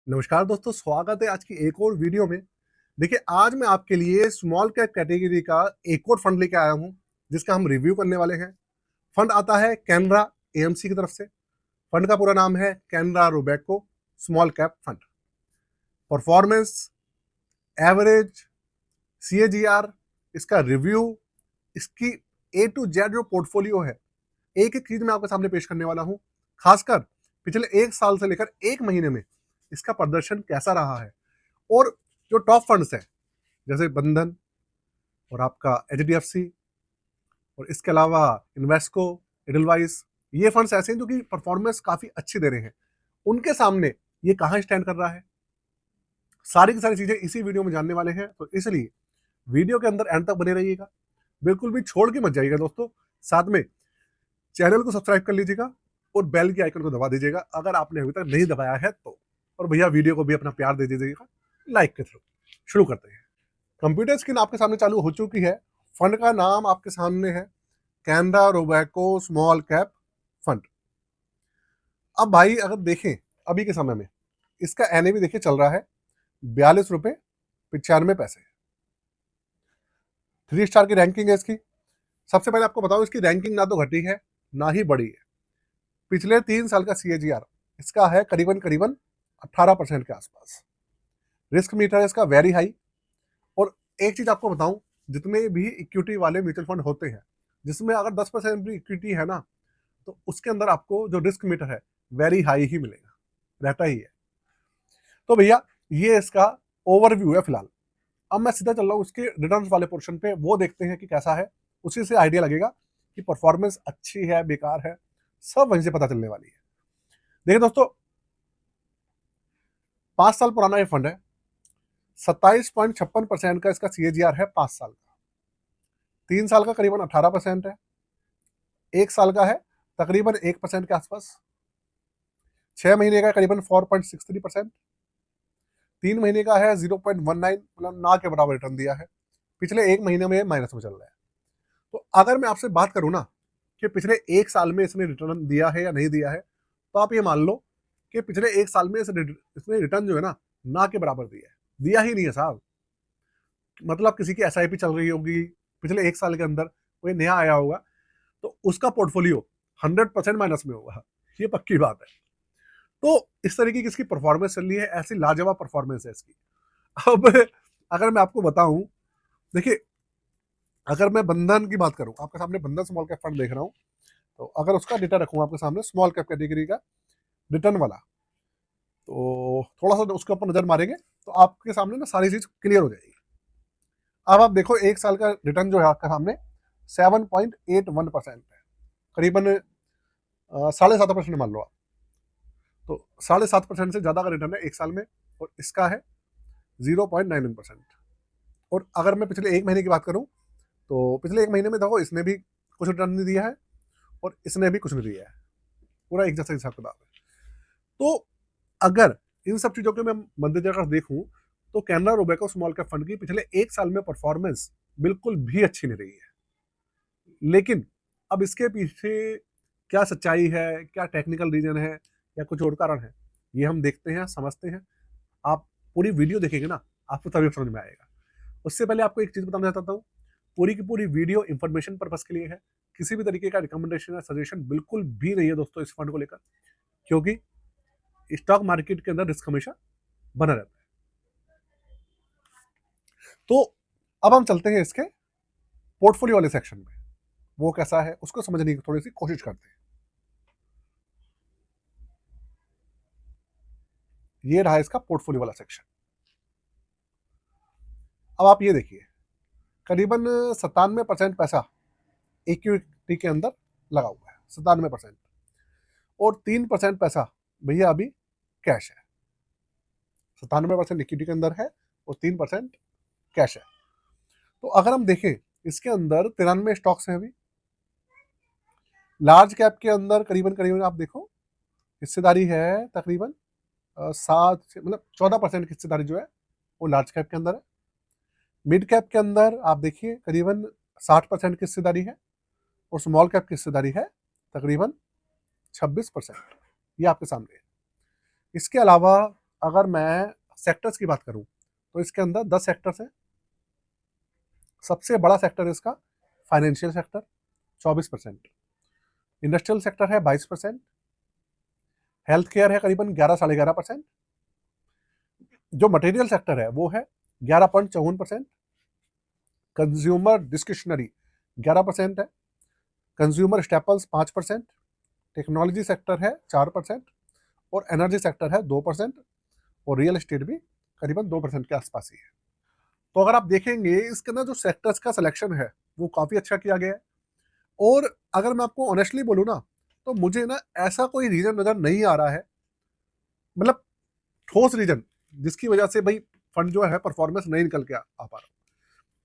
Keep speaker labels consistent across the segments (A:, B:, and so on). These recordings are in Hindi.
A: नमस्कार दोस्तों, स्वागत है आज की एक और वीडियो में। देखिए, आज मैं आपके लिए स्मॉल कैप कैटेगरी का एक और फंड लेके आया हूं, जिसका हम रिव्यू करने वाले हैं। फंड आता है कैनरा एएमसी की तरफ से। फंड का पूरा नाम है Canara Robeco small cap fund. Performance, average, CAGR, इसका रिव्यू, इसकी ए टू जेड जो पोर्टफोलियो है, एक एक चीज मैं आपके सामने पेश करने वाला हूं। खासकर पिछले एक साल से लेकर एक महीने में इसका प्रदर्शन कैसा रहा है, और जो टॉप फंड्स हैं जैसे बंधन और आपका एचडीएफसी और इसके अलावा इन्वेस्को, एडलवाइस, ये फंड्स ऐसे हैं जो कि परफॉर्मेंस काफी अच्छी दे रहे हैं। उनके सामने ये कहाँ स्टैंड कर रहा है, सारी की सारी चीजें इसी वीडियो में जानने वाले हैं। तो इसलिए वीडियो के अंदर एंड तक बने रहिएगा, बिल्कुल भी छोड़ के मत जाइएगा दोस्तों। साथ में चैनल को सब्सक्राइब कर लीजिएगा और बेल के आइकन को दबा दीजिएगा अगर आपने अभी तक नहीं दबाया है तो। और भैया वीडियो को भी अपना प्यार दे दीजिएगा लाइक के थ्रू। शुरू करते हैं। कंप्यूटर स्क्रीन आपके सामने चालू हो चुकी है। फंड का नाम आपके सामने है Canara Robeco small cap fund. अब भाई अगर देखें अभी के समय में इसका एनएवी देखिए चल रहा है 42 रुपये 95 पैसे। 3 स्टार की रैंकिंग है इसकी। सबसे पहले आपको बताऊं, इसकी रैंकिंग ना तो घटी है ना ही बढ़ी है। पिछले 3 साल का सीएजीआर इसका है करीबन करीबन 18% के आसपास। रिस्क मीटर है इसका वेरी हाई। और एक चीज आपको बताऊं, जितने भी इक्विटी वाले म्यूचुअल फंड होते हैं जिसमें अगर 10% भी इक्विटी है ना, तो उसके अंदर आपको जो रिस्क मीटर है वेरी हाई ही मिलेगा, रहता ही है। तो भैया ये इसका ओवरव्यू है फिलहाल। अब मैं सीधा चल रहा हूँ उसके रिटर्न वाले पोर्शन पे, वो देखते हैं कि कैसा है। उसी से आइडिया लगेगा कि परफॉर्मेंस अच्छी है बेकार है, सब वहीं से पता चलने वाली है। देखिए दोस्तों, 5 साल पुराना ये फंड है। 27.56% का इसका सीएजीआर है 5 साल का। 3 साल का करीबन 18% है। 1 साल का है तकरीबन 1% के आसपास। 6 महीने का करीबन 4.63%। 3 महीने का है 0.19, मतलब ना के बराबर रिटर्न दिया है। पिछले एक महीने में माइनस में चल रहा है। तो अगर मैं आपसे बात करूं ना कि पिछले एक साल में इसने रिटर्न दिया है या नहीं दिया है, तो आप ये मान लो कि पिछले एक साल में इसने रिटर्न जो है ना के बराबर दिया ही नहीं है साहब। मतलब किसी की एसआईपी चल रही होगी पिछले एक साल के अंदर, कोई नया आया होगा तो उसका पोर्टफोलियो 100% माइनस में होगा, ये पक्की बात है। तो इस तरीके की इसकी परफॉर्मेंस चल रही है, ऐसी लाजवाब परफॉर्मेंस है इसकी। अब अगर मैं आपको बताऊं, देखिए अगर मैं बंधन की बात करूं, आपके सामने बंधन स्मॉल कैप फंड देख रहा हूं, तो अगर उसका डेटा रखूं आपके सामने स्मॉल कैप कैटेगरी का रिटर्न वाला, तो थोड़ा सा उसके ऊपर नजर मारेंगे तो आपके सामने ना सारी चीज क्लियर हो जाएगी। अब आप देखो एक साल का रिटर्न जो है आपके सामने 7.81% है, करीबन 7.5% मान लो आप। तो 7.5% से ज्यादा का रिटर्न है एक साल में, और इसका है 0.99%। और अगर मैं पिछले एक महीने की बात करूं, तो पिछले एक महीने में देखो इसने भी कुछ रिटर्न नहीं दिया है और इसने भी कुछ नहीं दिया है, पूरा एक जैसा हिसाब किताब है। तो अगर इन सब चीजों के मैं मद्देनजर देखूं, तो Canara Robeco small cap fund की पिछले एक साल में परफॉर्मेंस बिल्कुल भी अच्छी नहीं रही है। लेकिन अब इसके पीछे क्या सच्चाई है, क्या टेक्निकल रीजन है, या कुछ और कारण है, ये हम देखते हैं, समझते हैं। आप पूरी वीडियो देखेंगे ना, आपको तभी समझ में आएगा। उससे पहले आपको एक चीज बताना चाहता हूँ, पूरी की पूरी वीडियो इंफॉर्मेशन पर्पस के लिए है। किसी भी तरीके का रिकमेंडेशन या सजेशन बिल्कुल भी नहीं है दोस्तों इस फंड को लेकर, क्योंकि स्टॉक मार्केट के अंदर रिस्क हमेशा बना रहता है। तो अब हम चलते हैं इसके पोर्टफोलियो वाले सेक्शन में, वो कैसा है उसको समझने की थोड़ी सी कोशिश करते हैं। ये रहा इसका पोर्टफोलियो वाला सेक्शन। अब आप ये देखिए, करीबन 97% पैसा इक्विटी के अंदर लगा हुआ है, 97%। और 3% पैसा भैया अभी कैश है। 97% इक्विटी के अंदर है और 3% कैश है। तो अगर हम देखें इसके अंदर 93 स्टॉक्स हैं अभी। लार्ज कैप के अंदर करीबन करीबन आप देखो हिस्सेदारी है तकरीबन 14% की हिस्सेदारी जो है वो लार्ज कैप के अंदर है। मिड कैप के अंदर आप देखिए करीबन 60% की हिस्सेदारी है, और स्मॉल कैप की हिस्सेदारी है तकरीबन 26%। ये आपके सामने है। इसके अलावा अगर मैं सेक्टर्स की बात करूं तो इसके अंदर 10 सेक्टर्स हैं। सबसे बड़ा सेक्टर है इसका फाइनेंशियल सेक्टर 24%, इंडस्ट्रियल सेक्टर है 22%, हेल्थ केयर है करीबन 11 साढ़े 11%, जो मटेरियल सेक्टर है वो है 11.54%, कंज्यूमर डिस्क्रिशनरी 11% है, कंज्यूमर स्टेपल्स 5%, टेक्नोलॉजी सेक्टर है 4% और एनर्जी सेक्टर है 2% और रियल एस्टेट भी करीबन 2% के आसपास ही है। तो अगर आप देखेंगे इसके अंदर जो सेक्टर्स का सिलेक्शन है वो काफ़ी अच्छा किया गया है। और अगर मैं आपको ऑनेस्टली बोलूँ ना तो मुझे ना ऐसा कोई रीज़न नज़र नहीं आ रहा है, मतलब ठोस रीज़न जिसकी वजह से भाई फंड जो है परफॉर्मेंस नहीं निकल के आ पा रहा।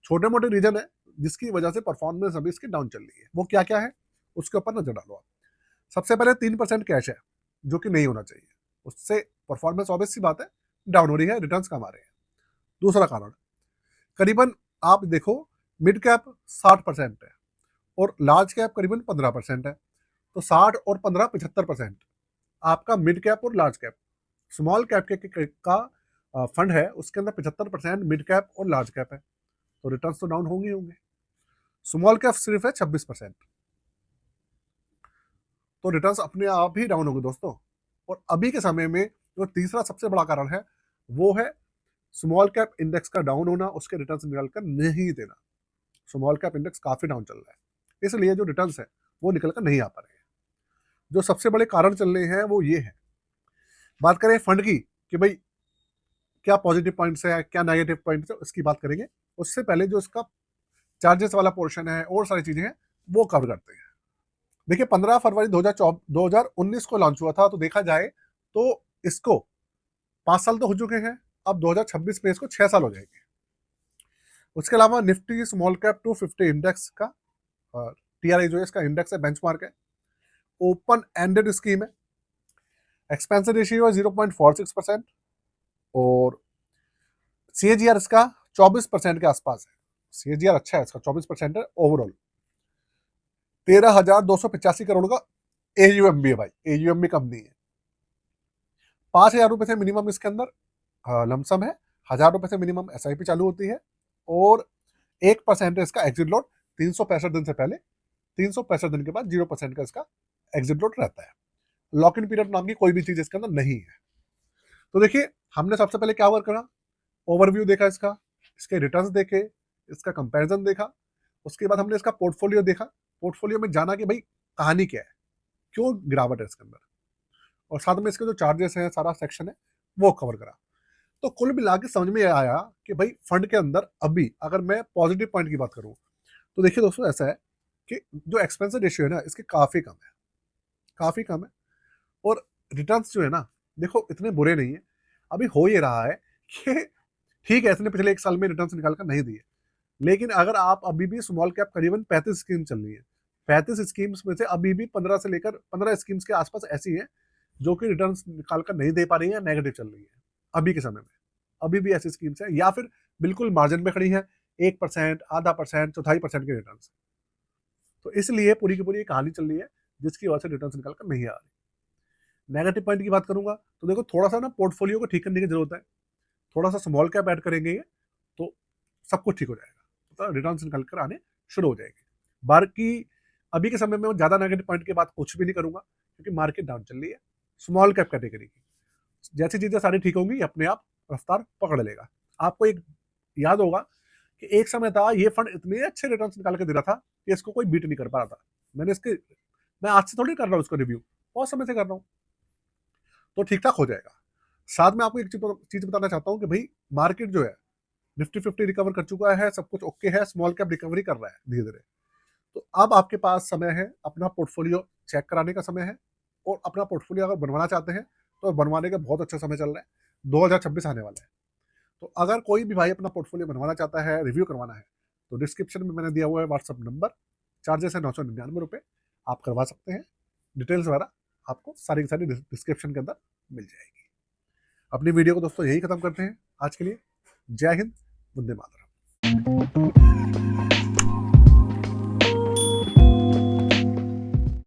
A: छोटे मोटे रीज़न है जिसकी वजह से परफॉर्मेंस अभी इसकी डाउन चल रही है। वो क्या क्या है उसके ऊपर नजर डालो आप। सबसे पहले 3% कैश है जो कि नहीं होना चाहिए, उससे परफॉर्मेंस ऑब्वियस सी बात है डाउन हो रही है, रिटर्न्स कम आ रहे हैं। दूसरा कारण करीबन आप देखो मिड कैप 60% है और लार्ज कैप करीबन 15% है। तो 60 और 15 75% आपका मिड कैप और लार्ज कैप। स्मॉल कैप का फंड है उसके अंदर 75% मिड कैप और लार्ज कैप है, तो रिटर्न्स तो डाउन होंगे होंगे। स्मॉल कैप सिर्फ है 26%, तो रिटर्न्स अपने आप ही डाउन होंगे दोस्तों। और अभी के समय में जो तीसरा सबसे बड़ा कारण है वो है स्मॉल कैप इंडेक्स का डाउन होना, उसके रिटर्न्स निकल कर नहीं देना। स्मॉल कैप इंडेक्स काफी डाउन चल रहा है, इसलिए जो रिटर्न्स है वो निकल कर नहीं आ पा रहे हैं। जो सबसे बड़े कारण चल रहे हैं वो ये है। बात करें फंड की कि भाई क्या पॉजिटिव पॉइंट्स है क्या नेगेटिव पॉइंट्स है उसकी बात करेंगे, उससे पहले जो इसका चार्जेस वाला पोर्शन है और सारी चीजें हैं वो कवर करते हैं। देखिए 15 फरवरी 2019 को लॉन्च हुआ था, तो देखा जाए तो इसको 5 साल तो हो चुके हैं, अब 2026 में इसको 6 साल हो जाएंगे। उसके अलावा निफ्टी स्मॉल कैप 250 इंडेक्स का टीआरआई जो है इसका इंडेक्स है, बेंचमार्क है, ओपन एंडेड स्कीम है, एक्सपेंशन रेशियो है 0.46% और सीएजीआर इसका 24% के आसपास है। सीएजीआर अच्छा है इसका, 24% है ओवरऑल। 13,285 करोड़ का एयूएम भी है भाई, एयूएम भी कम नहीं है। 5,000 रुपए से मिनिमम इसके अंदर लमसम है, 1,000 रुपए से मिनिमम एसआईपी चालू होती है और 1% है इसका एग्जिट लोड 365 दिन से पहले, 365 दिन के बाद 0% का इसका एग्जिट लोड रहता है। लॉक इन पीरियड नाम की कोई भी चीज इसके अंदर नहीं है। तो देखिए हमने सबसे पहले क्या वर्क करा, ओवरव्यू देखा इसका, इसके रिटर्न्स देखे, इसका कंपैरिजन देखा, उसके बाद हमने इसका पोर्टफोलियो देखा, पोर्टफोलियो में जाना कि भाई कहानी क्या है, क्यों गिरावट है इसके अंदर, और साथ में इसके जो चार्जेस हैं सारा सेक्शन है वो कवर करा। तो कुल मिला के समझ में आया कि भाई फंड के अंदर अभी अगर मैं पॉजिटिव पॉइंट की बात करूं तो देखिए दोस्तों ऐसा है कि जो एक्सपेंस रेशियो है ना इसके काफी कम है, काफी कम है। और रिटर्न्स जो है ना देखो इतने बुरे नहीं है। अभी हो ये रहा है कि ठीक है इसने पिछले 1 साल में रिटर्न्स निकाल कर नहीं दिए, लेकिन अगर आप अभी भी स्मॉल कैप करीबन 35 स्कीम चल रही है, 35 स्कीम्स में से अभी भी 15 से लेकर 15 स्कीम्स के आसपास ऐसी हैं जो कि रिटर्न्स निकाल कर नहीं दे पा रही है, नेगेटिव चल रही है अभी के समय में। अभी भी ऐसी स्कीम्स है या फिर बिल्कुल मार्जिन में खड़ी है, 1%, आधा परसेंट, 1/4% के रिटर्न। तो इसलिए पूरी की पूरी कहानी चल रही है जिसकी वजह से रिटर्न निकाल कर नहीं आ रही। नेगेटिव पॉइंट की बात करूंगा तो देखो थोड़ा सा ना पोर्टफोलियो को ठीक करने की जरूरत है, थोड़ा सा स्मॉल कैप ऐड करेंगे ये तो सब कुछ ठीक हो जाएगा, तो रिटर्न निकल कर आने शुरू हो जाएगी। बाकी अभी के समय में मैं ज्यादा नेगेटिव पॉइंट की बात कुछ भी नहीं करूंगा क्योंकि मार्केट डाउन चल रही है स्मॉल कैप कैटेगरी की। जैसी चीजें सारी ठीक होंगी अपने आप रफ्तार पकड़ लेगा। आपको एक याद होगा कि एक समय था ये फंड इतने अच्छे रिटर्न निकाल के दे रहा था कि इसको कोई बीट नहीं कर पा रहा था। मैं आज से थोड़ी कर रहा हूँ इसको रिव्यू, बहुत समय से कर रहा हूँ, तो ठीक ठाक हो जाएगा। साथ में आपको एक चीज बताना चाहता हूँ कि भाई मार्केट जो है निफ्टी 50 रिकवर कर चुका है, सब कुछ ओके है, स्मॉल कैप रिकवरी कर रहा है धीरे धीरे। तो अब आपके पास समय है अपना पोर्टफोलियो चेक कराने का समय है, और अपना पोर्टफोलियो अगर बनवाना चाहते हैं तो बनवाने का बहुत अच्छा समय चल रहा है, 2026 आने वाला है। तो अगर कोई भी भाई अपना पोर्टफोलियो बनवाना चाहता है, रिव्यू करवाना है, तो डिस्क्रिप्शन में मैंने दिया हुआ है व्हाट्सअप नंबर, चार्जेस है 999 रुपये, आप करवा सकते हैं। डिटेल्स वगैरह आपको सारी की सारी डिस्क्रिप्शन के अंदर मिल जाएगी। अपनी वीडियो को दोस्तों यही खत्म करते हैं आज के लिए। जय हिंद, वंदे मातरम।